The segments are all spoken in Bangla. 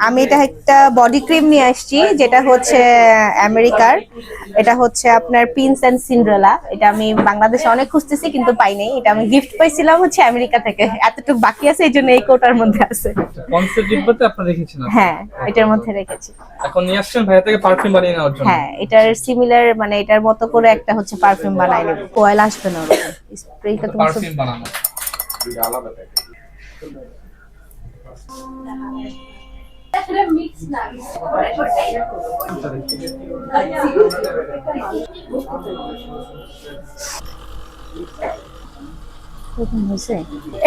আমি এটা একটা বডি ক্রিম নিয়ে আসছি, যেটা হচ্ছে আমেরিকার। এটা হচ্ছে আপনার প্রিন্স এন্ড সিন্ড্রেলা। এটা আমি বাংলাদেশে অনেক খুঁজতেছি কিন্তু পাই নাই। এটা আমি গিফট পাইছিলাম হচ্ছে আমেরিকা থেকে। এতটুকু বাকি আছে, এই জন্য এই কোটার মধ্যে আছে। কনসেপ্ট ডিব্বাতে আপনি রেখেছেন? হ্যাঁ, এটার মধ্যে রেখেছি। এখন নিয়ে আসছেন ভাইয়া থেকে পারফিউম বানিয়ে নেওয়ার জন্য? হ্যাঁ, এটার সিমিলার, মানে এটার মতো করে একটা হচ্ছে পারফিউম বানাই নেব। কোয়েল আসবে না ওরকম স্প্রেটা। তুমি পারফিউম বানানো। এটা মিক্স না,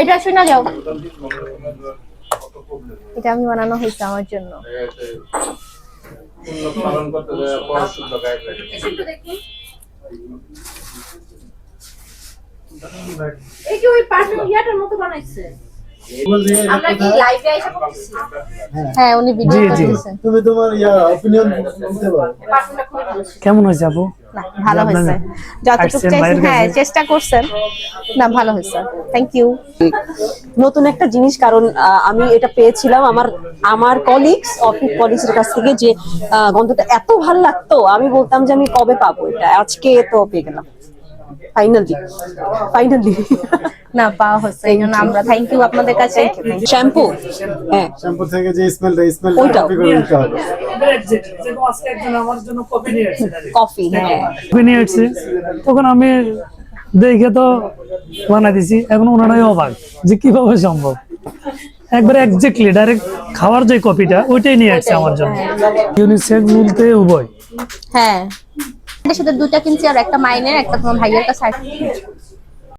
এটা শুনে যাও। এটা আমি বানানো হয়েছে আমার জন্য। এই কি ওই পারফিউম ইয়াটার মতো বানাইছে? আমরা কি লাইভে আইসা করতেছি? হ্যাঁ, উনি ভিডিও করতেছে। তুমি তোমার অপিনিয়ন দিতে পারো। পারফিউমটা খুব ভালো। কেমন হয়েছে আপু? না, ভালো হয়েছে। যতটুকু চাইছি, হ্যাঁ চেষ্টা করছেন। না, ভালো হয়েছে। Thank you. নতুন একটা জিনিস, কারণ আমি এটা পেয়েছিলাম আমার অফিস কলিগসের কাছ থেকে, যে গন্ধটা এত ভালো লাগতো, আমি বলতাম যে আমি কবে পাবো এটা। আজকে তো পেয়ে গেলাম ফাইনালি। না, পাওয়া হচ্ছে, এই জন্য আমরা থ্যাংক ইউ আপনাদের কাছে। শ্যাম্পু, হ্যাঁ শ্যাম্পু থেকে যে স্মেলটা ওইটাও। কপি করে নিতে হবে। কফি, হ্যাঁ নিয়ে আসছে, তখন আমি দেখে তো বানাই দিছি। এখন ওনারাই অবাক যে কিভাবে সম্ভব। একবারে এক্স্যাক্টলি ডাইরেক্ট খাওয়ার যে কপিটা ওইটাই নিয়ে আসছে আমার জন্য। ইউনিসেক্স মিলতে উভয়। হ্যাঁ, এটার সাথে দুইটা কিনছি, আর একটা মাইনের, একটা তোমার ভাইয়ের কাছে।